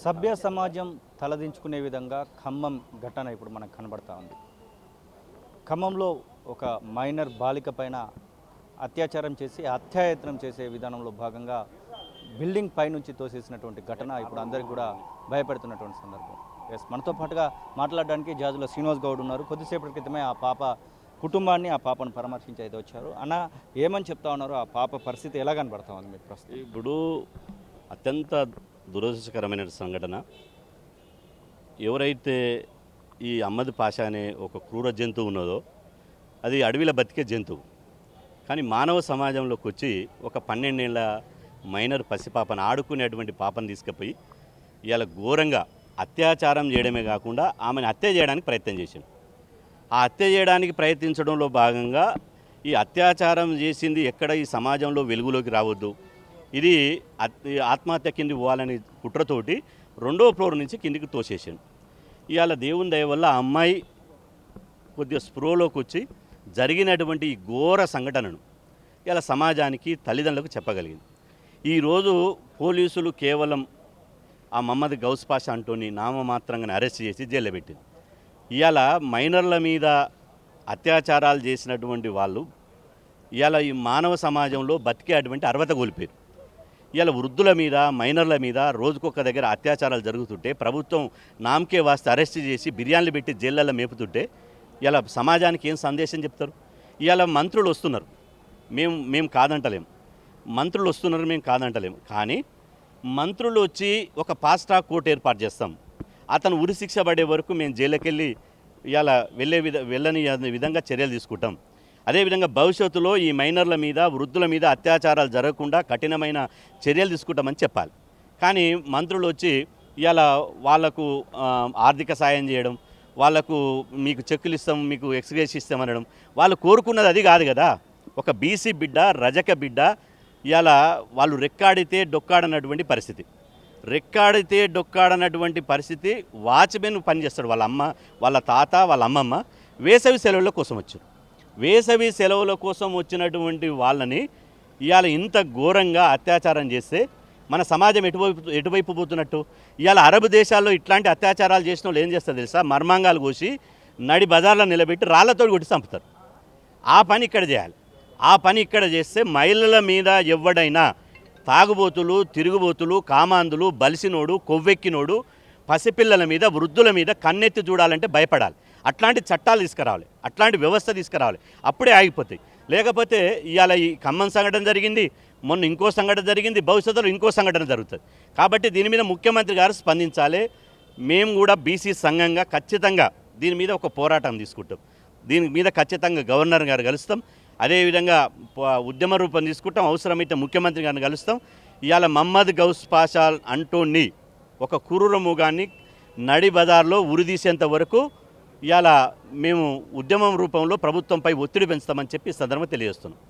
సభ్య సమాజం తలదించుకునే విధంగా ఖమ్మం ఘటన ఇప్పుడు మనకు కనబడతా ఉంది. ఖమ్మంలో ఒక మైనర్ బాలిక పైన అత్యాచారం చేసి హత్యాయత్నం చేసే విధానంలో భాగంగా బిల్డింగ్ పైనుంచి తోసేసినటువంటి ఘటన ఇప్పుడు అందరికీ కూడా భయపెడుతున్నటువంటి సందర్భం. మనతో పాటుగా మాట్లాడడానికి జాజుల శ్రీనివాస్ గౌడ్ ఉన్నారు. కొద్దిసేపటి క్రితమే ఆ పాప కుటుంబాన్ని ఆ పాపను పరామర్శించి అయితే వచ్చారు. అన్న ఏమని చెప్తా ఉన్నారు, ఆ పాప పరిస్థితి ఎలా కనబడతా ఉంది మీకు ప్రస్తుతం? ఇప్పుడు అత్యంత దురదృష్టకరమైన సంఘటన. ఎవరైతే ఈ అహ్మద్ పాషా అనే ఒక క్రూర జంతువు ఉన్నదో అది అడవిలో బతికే జంతువు, కానీ మానవ సమాజంలోకి వచ్చి ఒక 12 ఏళ్ల మైనర్ పసిపాపను ఆడుకునేటువంటి పాపను తీసుకుపోయి ఇవాళ ఘోరంగా అత్యాచారం చేయడమే కాకుండా ఆమెను హత్య చేయడానికి ప్రయత్నం చేశాడు. ఆ హత్య చేయడానికి ప్రయత్నించడంలో భాగంగా ఈ అత్యాచారం చేసింది ఎక్కడ ఈ సమాజంలో వెలుగులోకి రావద్దు, ఇది ఆత్మహత్య కింది పోవాలని కుట్రతోటి 2వ ఫ్లోర్ నుంచి కిందికి తోసేసాను. ఇవాళ దేవుని దయ వల్ల ఆ అమ్మాయి కొద్దిగా స్పృహలోకి వచ్చి జరిగినటువంటి ఈ ఘోర సంఘటనను ఇలా సమాజానికి తల్లిదండ్రులకు చెప్పగలిగింది. ఈరోజు పోలీసులు కేవలం ఆ మహమ్మద్ గౌస్ పాషా అంటోని నామమాత్రంగా అరెస్ట్ చేసి జైల్లో పెట్టింది. ఇవాళ మైనర్ల మీద అత్యాచారాలు చేసినటువంటి వాళ్ళు ఇవాళ ఈ మానవ సమాజంలో బతికేటువంటి అర్హత కోల్పోయారు. ఇవాళ వృద్ధుల మీద మైనర్ల మీద రోజుకొక దగ్గర అత్యాచారాలు జరుగుతుంటే ప్రభుత్వం నామకే వాస్తే అరెస్ట్ చేసి బిర్యానీలు పెట్టి జైళ్ళల్లో మేపుతుంటే ఇలా సమాజానికి ఏం సందేశం చెప్తారు? ఇవాళ మంత్రులు వస్తున్నారు, మేము కాదంటలేం, మంత్రులు వస్తున్నారు, మేము కాదంటలేం, కానీ మంత్రులు వచ్చి ఒక ఫాస్ట్ ట్రాక్ కోర్టు ఏర్పాటు చేస్తాం, అతను ఉరి శిక్ష పడే వరకు మేము జైలుకి వెళ్ళి ఇవాళ వెళ్ళని విధంగా చర్యలు తీసుకుంటాం. అదేవిధంగా భవిష్యత్తులో ఈ మైనర్ల మీద వృద్ధుల మీద అత్యాచారాలు జరగకుండా కఠినమైన చర్యలు తీసుకుంటామని చెప్పాలి. కానీ మంత్రులు వచ్చి ఇవాళ వాళ్లకు ఆర్థిక సాయం చేయడం, వాళ్లకు మీకు చెక్కులు ఇస్తాం, మీకు ఎక్స్గ్రేస్ ఇస్తాం అనడం, వాళ్ళు కోరుకున్నది అది కాదు కదా. ఒక బీసీ బిడ్డ, రజక బిడ్డ ఇవాళ వాళ్ళు రెక్కాడితే డొక్కాడనటువంటి పరిస్థితి, రెక్కాడితే డొక్కాడనటువంటి పరిస్థితి. వాచ్మెన్ పనిచేస్తాడు, వాళ్ళ అమ్మ, వాళ్ళ తాత, వాళ్ళ అమ్మమ్మ వేసవి సెలవుల కోసం వచ్చారు. వేసవి సెలవుల కోసం వచ్చినటువంటి వాళ్ళని ఇవాళ ఇంత ఘోరంగా అత్యాచారం చేస్తే మన సమాజం ఎటువైపు పోతున్నట్టు? ఇవాళ అరబ్ దేశాల్లో ఇట్లాంటి అత్యాచారాలు చేసిన వాళ్ళు ఏం చేస్తారు తెలుసా? మర్మాంగాలు కోసి నడి బజార్లో నిలబెట్టి రాళ్లతో కొట్టి చంపుతారు. ఆ పని ఇక్కడ చేయాలి. ఆ పని ఇక్కడ చేస్తే మహిళల మీద ఎవడైనా తాగుబోతులు, తిరుగుబోతులు, కామాంధులు, బలిసినోడు, కొవ్వెక్కినోడు, పసిపిల్లల మీద, వృద్ధుల మీద కన్నెత్తి చూడాలంటే భయపడాలి. అట్లాంటి చట్టాలు తీసుకురావాలి, అట్లాంటి వ్యవస్థ తీసుకురావాలి, అప్పుడే ఆగిపోతాయి. లేకపోతే ఇవాళ ఈ ఖమ్మం సంఘటన జరిగింది, మొన్న ఇంకో సంఘటన జరిగింది, భవిష్యత్తులో ఇంకో సంఘటన జరుగుతుంది. కాబట్టి దీని మీద ముఖ్యమంత్రి గారు స్పందించాలి. మేము కూడా బీసీ సంఘంగా ఖచ్చితంగా దీని మీద ఒక పోరాటం తీసుకుంటాం. దీని మీద ఖచ్చితంగా గవర్నర్ గారు కలుస్తాం, అదేవిధంగా ఉద్యమ రూపం తీసుకుంటాం, అవసరమైతే ముఖ్యమంత్రి గారిని కలుస్తాం. ఇవాళ మహమ్మద్ గౌస్ పాషా అంటోని ఒక క్రూర మూగాన్ని నడి బజార్లో ఉరిదీసేంత వరకు ఇవాళ మేము ఉద్యమం రూపంలో ప్రభుత్వంపై ఒత్తిడి పెంచుతామని చెప్పి సందర్భంగా తెలియజేస్తున్నాం.